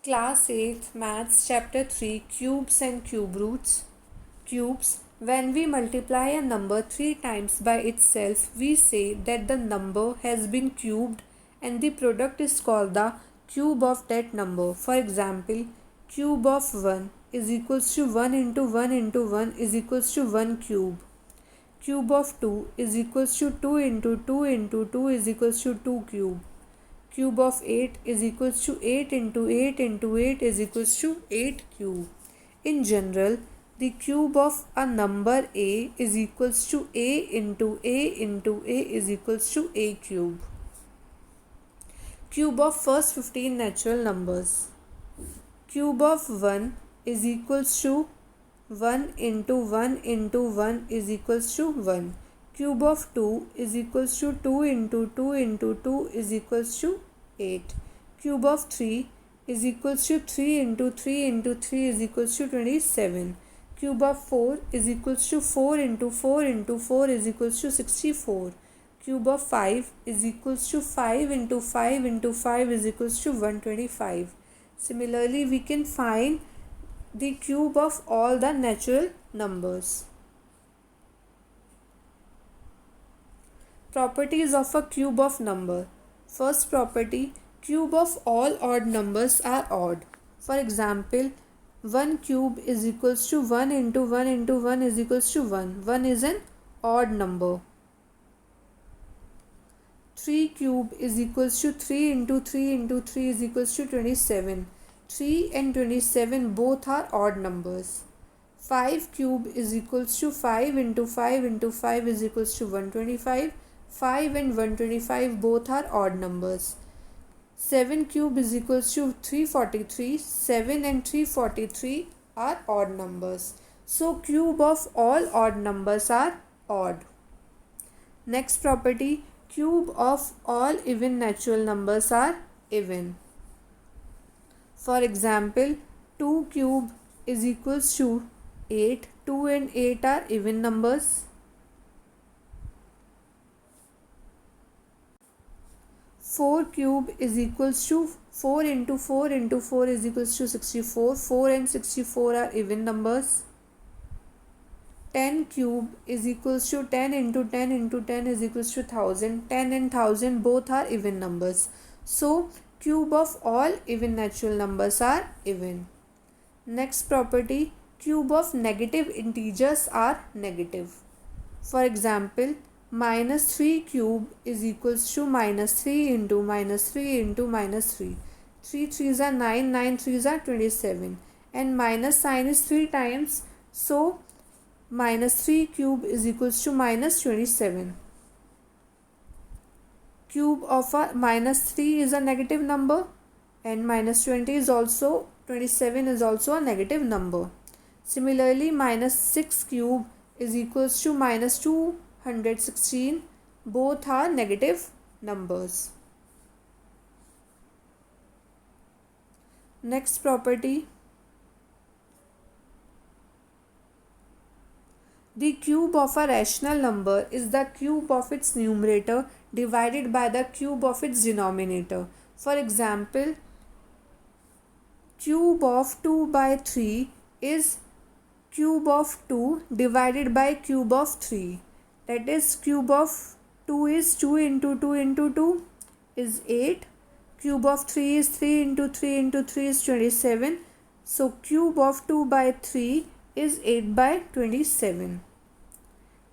Class 8th Maths Chapter 3 Cubes and Cube Roots. Cubes. When we multiply a number 3 times by itself, we say that the number has been cubed and the product is called the cube of that number. For example, cube of 1 is equals to 1 into 1 into 1 is equals to 1 cube. Cube of 2 is equals to 2 into 2 into 2 is equals to 2 cube. Cube of 8 is equals to 8 into 8 into 8 is equals to 8 cube. In general, the cube of a number a is equals to a into a into a is equals to a cube. Cube of first 15 natural numbers. Cube of 1 is equals to 1 into 1 into 1 is equals to 1. Cube of 2 is equals to 2 into 2 into 2 is equals to 8. Cube of 3 is equals to 3 into 3 into 3 is equals to 27. Cube of 4 is equals to 4 into 4 into 4 is equals to 64. Cube of 5 is equals to 5 into 5 into 5 is equals to 125. Similarly, we can find the cube of all the natural numbers. Properties of a cube of number. First property, cube of all odd numbers are odd. For example, 1 cube is equals to 1 into 1 into 1 is equals to 1. 1 is an odd number. 3 cube is equals to 3 into 3 into 3 is equals to 27. 3 and 27 both are odd numbers. 5 cube is equals to 5 into 5 into 5 is equals to 125. 5 and 125 both are odd numbers. 7 cube is equals to 343. 7 and 343 are odd numbers. So cube of all odd numbers are odd. Next property, cube of all even natural numbers are even. For example, 2 cube is equals to 8. 2 and 8 are even numbers. 4 cube is equals to 4 into 4 into 4 is equals to 64. 4 and 64 are even numbers. 10 cube is equals to 10 into 10 into 10 is equals to 1000. 10 and 1000 both are even numbers. So, cube of all even natural numbers are even. Next property, cube of negative integers are negative. For example, minus 3 cube is equals to minus 3 into minus 3 into minus 3. 3 3s are 9, 9 3s are 27. And minus sign is 3 times. So, minus 3 cube is equals to minus 27. Cube of a minus 3 is a negative number and minus 20 is also 27 is also a negative number. Similarly, minus 6 cube is equals to minus 216. Both are negative numbers. Next property, the cube of a rational number is the cube of its numerator divided by the cube of its denominator. For example, cube of 2 by 3 is cube of 2 divided by cube of 3. That is, cube of 2 is 2 into 2 into 2 is 8. Cube of 3 is 3 into 3 into 3 is 27. So, cube of 2 by 3 is 8 by 27.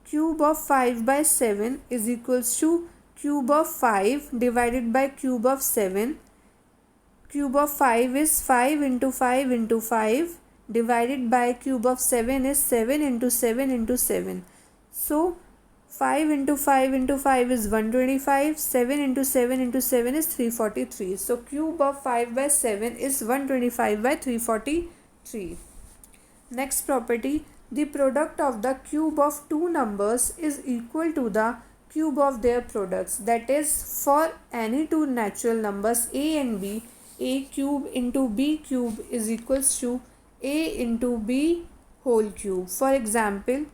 Cube of 5 by 7 is equals to cube of 5 divided by cube of 7. Cube of 5 is 5 into 5 into 5 divided by cube of 7 is 7 into 7 into 7. So, 5 into 5 into 5 is 125. 7 into 7 into 7 is 343. So, cube of 5 by 7 is 125 by 343. Next property, the product of the cube of two numbers is equal to the cube of their products. That is, for any two natural numbers a and b, a cube into b cube is equals to a into b whole cube. For example,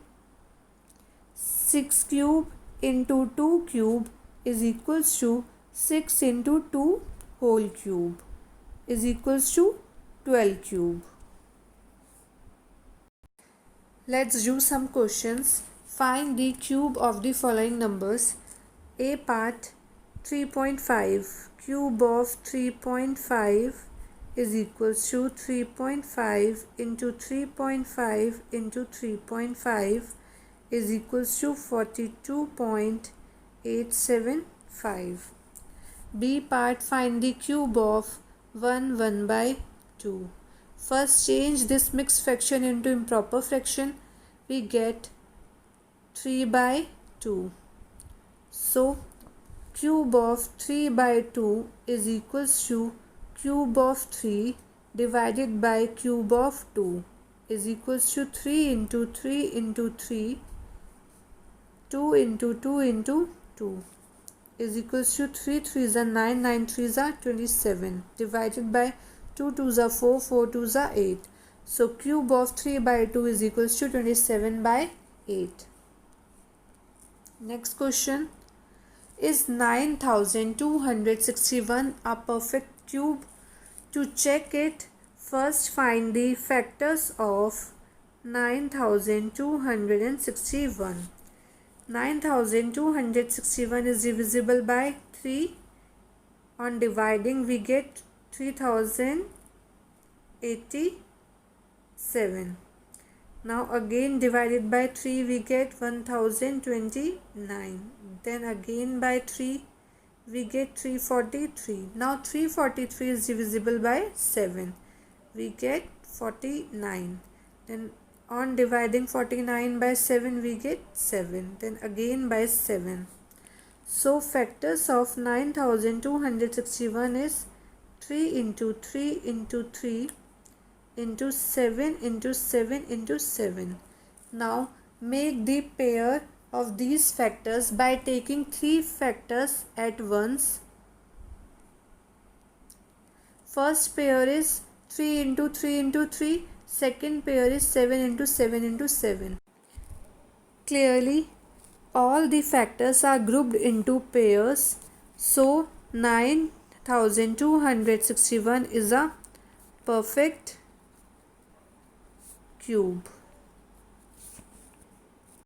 6 cube into 2 cube is equals to 6 into 2 whole cube is equals to 12 cube. Let's do some questions. Find the cube of the following numbers. A part 3.5. Cube of 3.5 is equals to 3.5 into 3.5 into 3.5 is equals to 42.875. B part, find the cube of 1 by 2. First change this mixed fraction into improper fraction. We get 3 by 2. So cube of 3 by 2 is equals to cube of 3 divided by cube of 2 is equals to 3 into 3 into 3, 2 into 2 into 2 is equals to 3 3s are 9, 9 3s are 27 divided by 2 2s are 4, 4 2s are 8. So cube of 3 by 2 is equals to 27 by 8. Next question. Is 9261 a perfect cube? To check it, first find the factors of 9261. 9261 is divisible by 3. On dividing, we get 3087. Now again divided by 3, we get 1029. Then again by 3, we get 343. Now 343 is divisible by 7. We get 49. Then on dividing 49 by 7, we get 7. Then again by 7. So factors of 9261 is 3 into 3 into 3 into 7 into 7 into 7. Now make the pair of these factors by taking 3 factors at once. First pair is 3 into 3 into 3. Second pair is 7 into 7 into 7. Clearly, all the factors are grouped into pairs. So 9261 is a perfect cube.